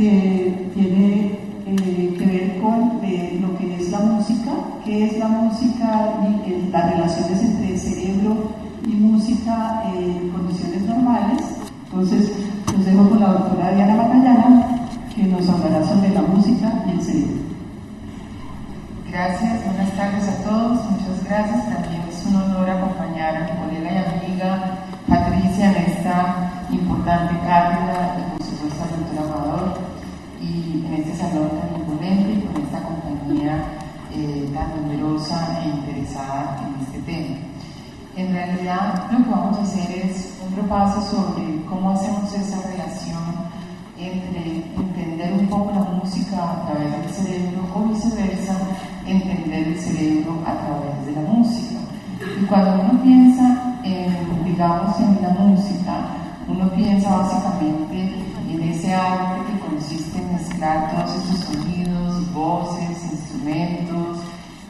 que tiene que ver con lo que es la música, qué es la música y las relaciones entre cerebro y música en condiciones normales. Entonces, los dejo con la doctora Diana Matallana, que nos hablará sobre la música y el cerebro. Gracias, buenas tardes a todos, muchas gracias. También es un honor acompañar a mi colega y amiga Patricia en esta importante cátedra y por supuesto al doctor Amador y en este salón tan imponente y con esta compañía tan numerosa e interesada en este tema. En realidad lo que vamos a hacer es un repaso sobre cómo hacemos esa relación entre entender un poco la música a través del cerebro o viceversa, entender el cerebro a través de la música. Y cuando uno piensa digamos, en la música, uno piensa básicamente en ese arte que consiste en mezclar todos estos sonidos, voces, instrumentos,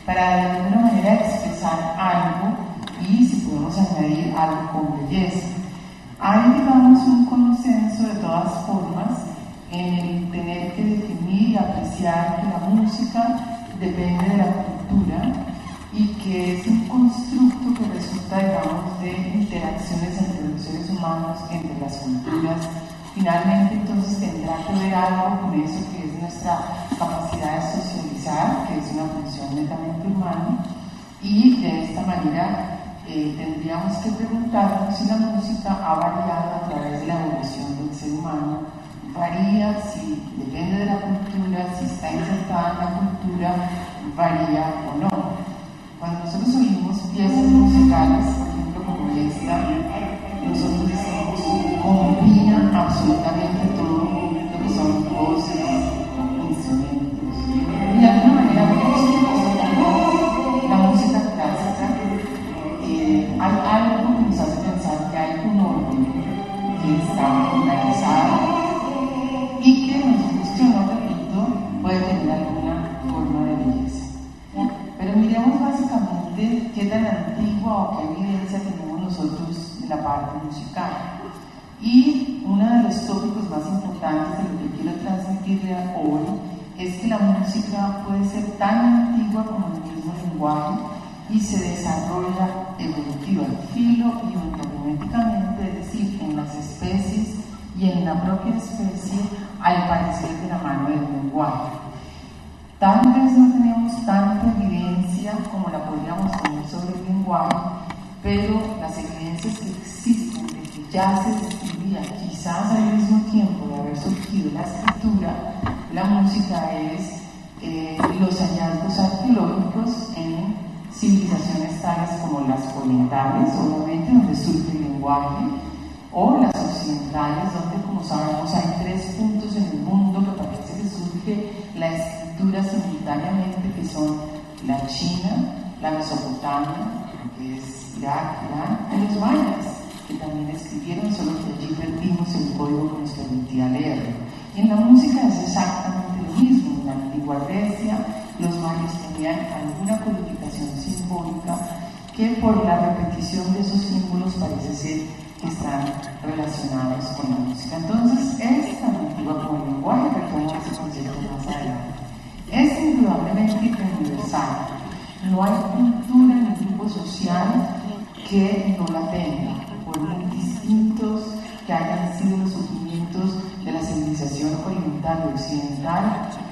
para de alguna manera expresar algo y, si podemos añadir, algo con belleza. Hay, digamos, un consenso de todas formas en el tener que definir y apreciar que la música depende de la cultura y que es un constructo que resulta, digamos, de interacciones entre los seres humanos, entre las culturas. Finalmente, entonces, tendrá que ver algo con eso que es nuestra capacidad de socializar, que es una función netamente humana, y de esta manera tendríamos que preguntarnos si la música ha variado a través de la evolución del ser humano. Varía si depende de la cultura, si está insertada en la cultura, varía o no. Cuando nosotros oímos piezas musicales, por ejemplo como esta, nosotros decimos combinan absolutamente todo lo que son voces, instrumentos. Y de alguna manera la música clásica, hay algo que nos hace pensar que hay un orden que está organizado y que nos guste o no, repito, puede tener alguna forma de belleza. Pero miremos básicamente qué tan antigua o qué evidencia tenemos nosotros de la parte musical. Y uno de los tópicos más importantes de lo que quiero transmitirle hoy es que la música puede ser tan antigua como el mismo lenguaje y se desarrolla evolutiva, filo y ontogenéticamente, es decir, en las especies y en la propia especie, al parecer de la mano del lenguaje. Tal vez no tenemos tanta evidencia como la podríamos tener sobre el lenguaje, pero las evidencias que existen de que ya se describía, quizás al mismo tiempo de haber surgido la escritura, la música es los hallazgos arqueológicos en civilizaciones tales como las orientales, obviamente, donde surge el lenguaje, o las occidentales, donde, como sabemos, hay 3 puntos en el mundo que parece que surge la escritura simultáneamente, que son la China, la Mesopotamia, que es Irak, Irán, y los mayas, que también escribieron, solo que allí perdimos el código que nos permitía leerlo. Y en la música es exactamente lo mismo. En la antigua Grecia, los mayas tenían alguna codificación simbólica que por la repetición de esos símbolos parece ser que están relacionados con la música. Entonces, es tan antigua como el lenguaje, que retomo ese concepto más adelante. Es indudablemente universal. No hay cultura ni grupo social que no la tenga, por muy distintos que hayan sido los surgimientos de la civilización oriental y occidental,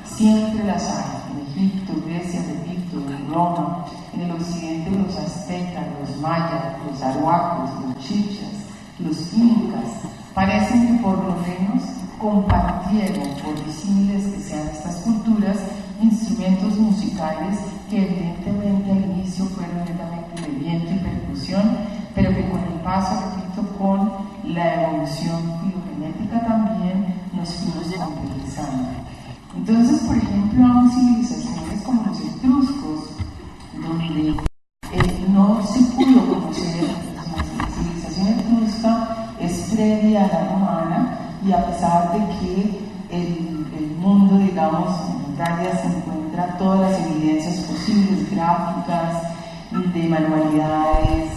siempre las hay. En Egipto, Grecia, repito, en Roma, en el occidente los aztecas, los mayas, los aruacos, los chichas, los incas, parecen que por lo menos compartieron, por disímiles que sean estas culturas, instrumentos musicales que evidentemente al inicio fueron netamente de viento y percusión, pero que con el paso, repito, con la evolución filogenética también nos fuimos complejizando. Entonces, por ejemplo, hay civilizaciones como los etruscos, donde no se pudo conocer, la civilización etrusca es previa a la romana, y a pesar de que el mundo, digamos, en Italia se encuentra todas las evidencias posibles, gráficas, de manualidades,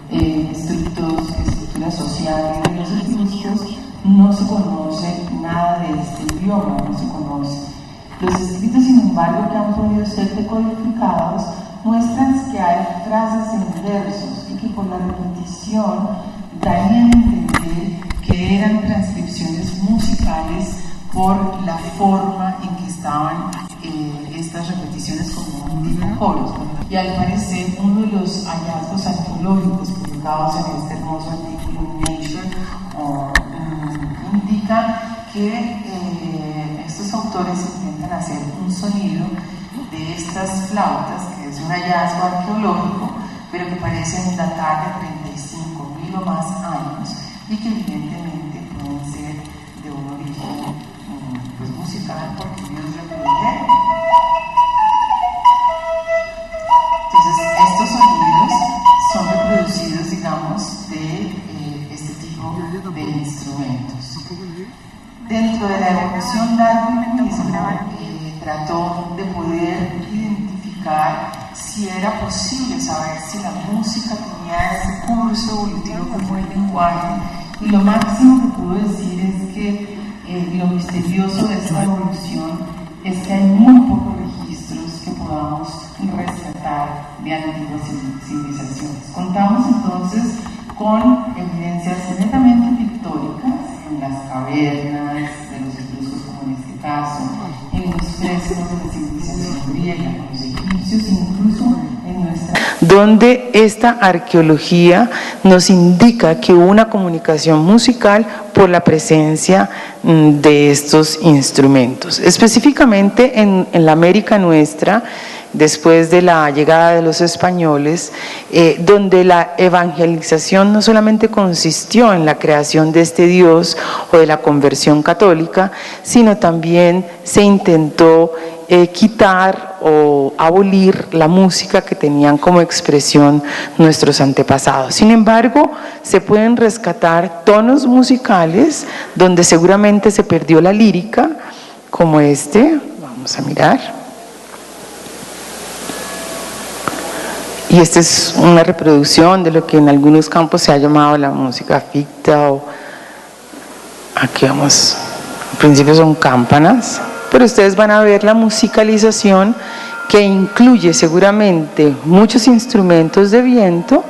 de estructuras sociales de los etruscos, no se conoce nada de este idioma no se conoce. Los escritos, sin embargo, que han podido ser decodificados muestran que hay frases en versos y que por la repetición darían a entender que eran transcripciones musicales por la forma en que estaban estas repeticiones como tipo coros. Y al parecer uno de los hallazgos arqueológicos publicados en este hermoso artículo en Nature indica que estos autores intentan hacer un sonido de estas flautas, que es un hallazgo arqueológico, pero que parecen datar de 35.000 o más años y que evidentemente pueden ser de un origen pues, musical, porque ellos reprodujeron. Entonces, estos sonidos son reproducidos, digamos, de este tipo de instrumentos. Dentro de la evolución, Darwin trató de poder identificar si era posible saber si la música tenía ese curso evolutivo como el lenguaje, y lo máximo que puedo decir es que lo misterioso de esta evolución es que hay muy pocos registros que podamos rescatar de antiguas civilizaciones. Contamos entonces con evidencias netamente pictóricas en las cavernas de los etruscos, como en este caso, en los frescos de la civilización griega, con los egipcios, incluso en nuestra... donde esta arqueología nos indica que hubo una comunicación musical por la presencia de estos instrumentos. Específicamente en la América nuestra, después de la llegada de los españoles, donde la evangelización no solamente consistió en la creación de este Dios o de la conversión católica, sino también se intentó quitar o abolir la música que tenían como expresión nuestros antepasados. Sin embargo, se pueden rescatar tonos musicales donde seguramente se perdió la lírica, como este, vamos a mirar. Y esta es una reproducción de lo que en algunos campos se ha llamado la música ficta, o aquí vamos, al principio son campanas, pero ustedes van a ver la musicalización que incluye seguramente muchos instrumentos de viento,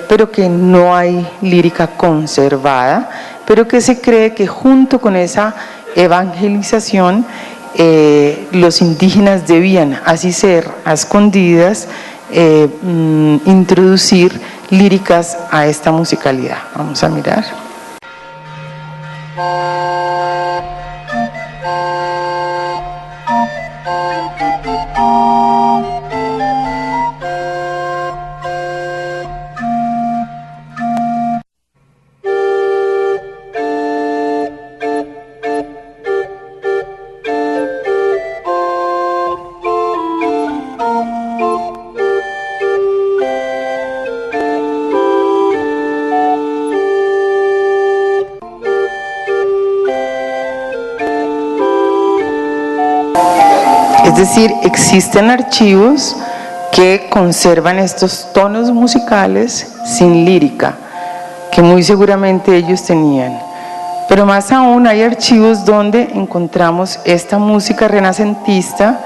pero que no hay lírica conservada, pero que se cree que junto con esa evangelización los indígenas debían, así ser a escondidas, introducir líricas a esta musicalidad. Vamos a mirar. Es decir, existen archivos que conservan estos tonos musicales sin lírica, que muy seguramente ellos tenían. Pero más aún hay archivos donde encontramos esta música renacentista,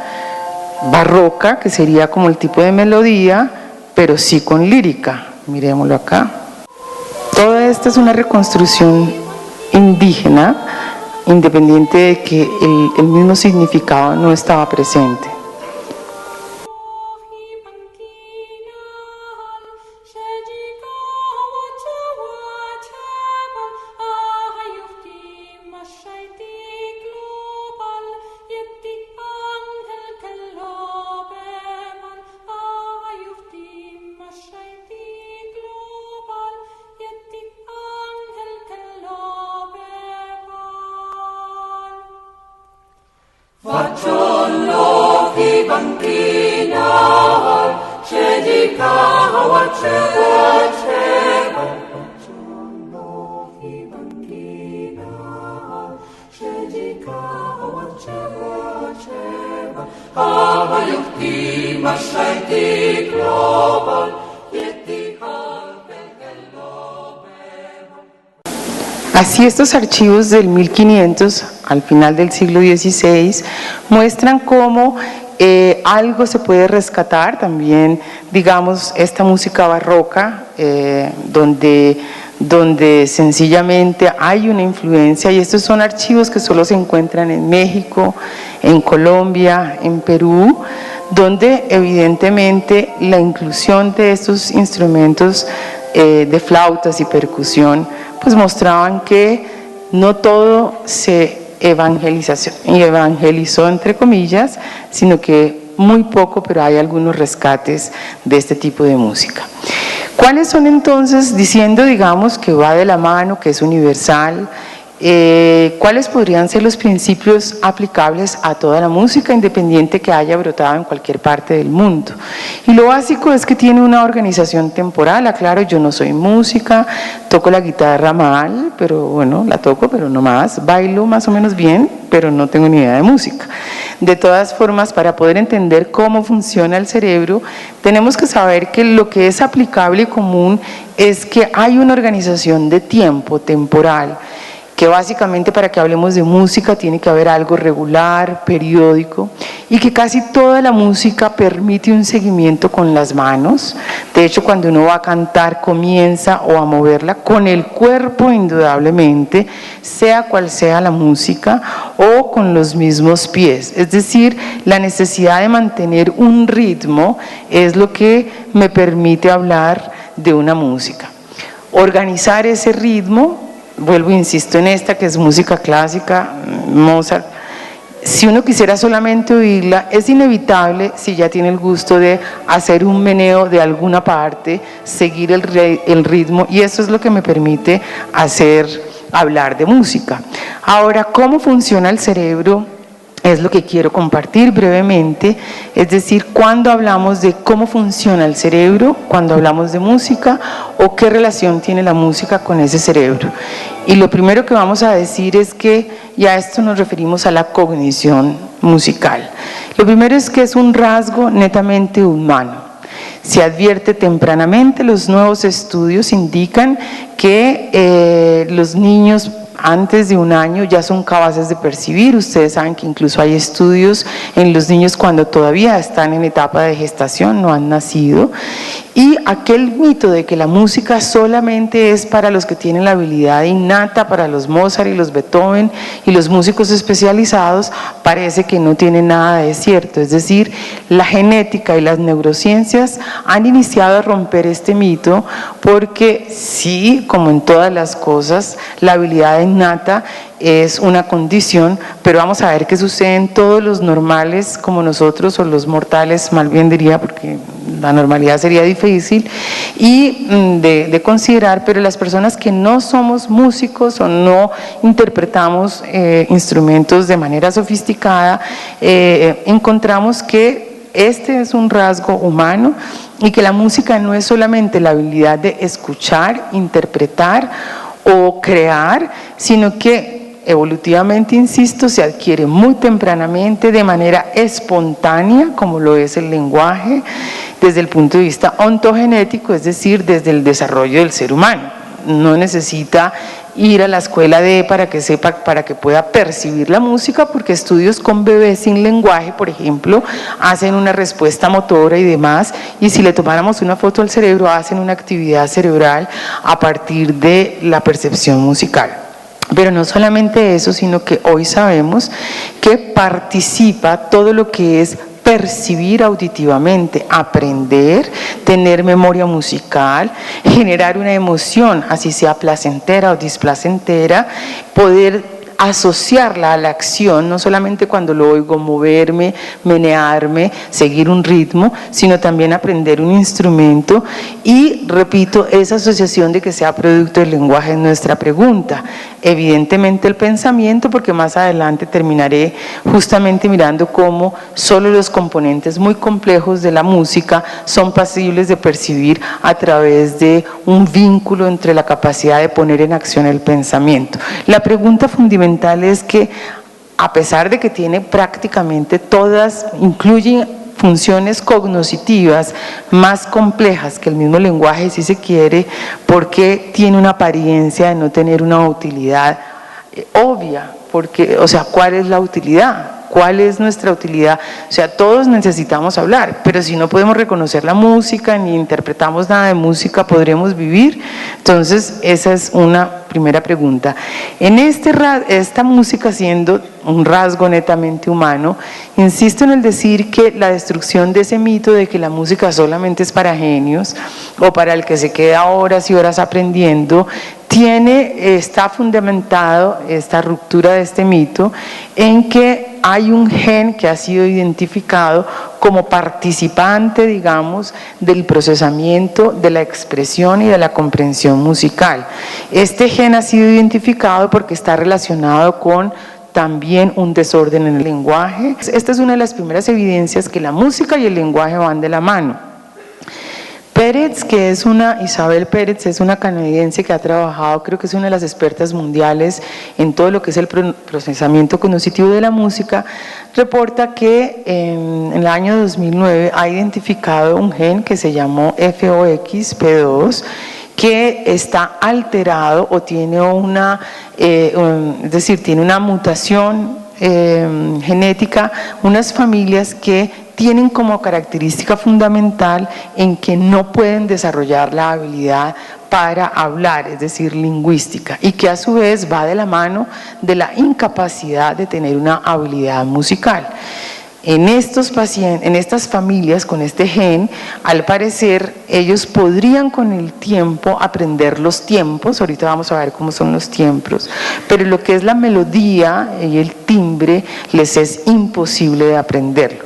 barroca, que sería como el tipo de melodía, pero sí con lírica. Miremoslo acá. Toda esta es una reconstrucción indígena, independiente de que el mismo significado no estaba presente. Así, estos archivos del 1500, al final del siglo XVI, muestran cómo algo se puede rescatar también, digamos, esta música barroca, donde sencillamente hay una influencia, y estos son archivos que solo se encuentran en México, en Colombia, en Perú, donde evidentemente la inclusión de estos instrumentos de flautas y percusión pues mostraban que no todo se evangelizó entre comillas, sino que muy poco, pero hay algunos rescates de este tipo de música. ¿Cuáles son entonces, diciendo digamos que va de la mano, que es universal, cuáles podrían ser los principios aplicables a toda la música independiente que haya brotado en cualquier parte del mundo? Y lo básico es que tiene una organización temporal. Aclaro, yo no soy música, toco la guitarra mal, pero bueno, la toco, pero no más, bailo más o menos bien, pero no tengo ni idea de música. De todas formas, para poder entender cómo funciona el cerebro, tenemos que saber que lo que es aplicable y común es que hay una organización de tiempo temporal, que básicamente para que hablemos de música tiene que haber algo regular, periódico, y que casi toda la música permite un seguimiento con las manos. De hecho, cuando uno va a cantar, comienza o a moverla con el cuerpo indudablemente, sea cual sea la música, o con los mismos pies. Es decir, la necesidad de mantener un ritmo es lo que me permite hablar de una música. Organizar ese ritmo, vuelvo, insisto en esta que es música clásica, Mozart, si uno quisiera solamente oírla, es inevitable, si ya tiene el gusto de hacer un meneo de alguna parte, seguir el ritmo, y eso es lo que me permite hablar de música. Ahora, ¿cómo funciona el cerebro? Es lo que quiero compartir brevemente, es decir, cuando hablamos de cómo funciona el cerebro, cuando hablamos de música, o qué relación tiene la música con ese cerebro. Y lo primero que vamos a decir es que, y a esto nos referimos a la cognición musical. Lo primero es que es un rasgo netamente humano. Se advierte tempranamente, los nuevos estudios indican que los niños antes de 1 año ya son capaces de percibir. Ustedes saben que incluso hay estudios en los niños cuando todavía están en etapa de gestación, no han nacido. Y aquel mito de que la música solamente es para los que tienen la habilidad innata, para los Mozart y los Beethoven y los músicos especializados, parece que no tiene nada de cierto. Es decir, la genética y las neurociencias han iniciado a romper este mito, porque sí, como en todas las cosas, la habilidad innata es una condición, pero vamos a ver qué sucede en todos los normales como nosotros, o los mortales, mal bien diría, porque la normalidad sería difícil y de considerar, pero las personas que no somos músicos o no interpretamos instrumentos de manera sofisticada, encontramos que este es un rasgo humano, y que la música no es solamente la habilidad de escuchar, interpretar o crear, sino que evolutivamente, insisto, se adquiere muy tempranamente, de manera espontánea, como lo es el lenguaje, desde el punto de vista ontogenético, es decir, desde el desarrollo del ser humano. No necesita ir a la escuela para que sepa, para que pueda percibir la música, porque estudios con bebés sin lenguaje, por ejemplo, hacen una respuesta motora y demás, y si le tomáramos una foto al cerebro, hacen una actividad cerebral a partir de la percepción musical. Pero no solamente eso, sino que hoy sabemos que participa todo lo que es percibir auditivamente, aprender, tener memoria musical, generar una emoción, así sea placentera o displacentera, poder asociarla a la acción, no solamente cuando lo oigo moverme, menearme, seguir un ritmo, sino también aprender un instrumento. Y repito, esa asociación de que sea producto del lenguaje es nuestra pregunta. Evidentemente el pensamiento, porque más adelante terminaré justamente mirando cómo solo los componentes muy complejos de la música son posibles de percibir a través de un vínculo entre la capacidad de poner en acción el pensamiento. La pregunta fundamental es que, a pesar de que tiene prácticamente todas, incluyen funciones cognitivas más complejas que el mismo lenguaje, si se quiere, porque tiene una apariencia de no tener una utilidad obvia, porque, o sea, ¿cuál es la utilidad? ¿Cuál es nuestra utilidad? O sea, todos necesitamos hablar, pero si no podemos reconocer la música ni interpretamos nada de música, ¿podremos vivir? Entonces, esa es una primera pregunta. En esta música, siendo un rasgo netamente humano, insisto en el decir que la destrucción de ese mito de que la música solamente es para genios o para el que se queda horas y horas aprendiendo, está fundamentado esta ruptura de este mito en que hay un gen que ha sido identificado como participante, digamos, del procesamiento, de la expresión y de la comprensión musical. Este gen ha sido identificado porque está relacionado con también un desorden en el lenguaje. Esta es una de las primeras evidencias que la música y el lenguaje van de la mano. Isabel Pérez es una canadiense que ha trabajado, creo que es una de las expertas mundiales en todo lo que es el procesamiento cognitivo de la música, reporta que en el año 2009 ha identificado un gen que se llamó FOXP2, que está alterado o tiene tiene una mutación genética, unas familias que tienen como característica fundamental en que no pueden desarrollar la habilidad para hablar, es decir, lingüística, y que a su vez va de la mano de la incapacidad de tener una habilidad musical. En estas familias con este gen, al parecer, ellos podrían con el tiempo aprender los tiempos, ahorita vamos a ver cómo son los tiempos, pero lo que es la melodía y el timbre les es imposible de aprenderlo.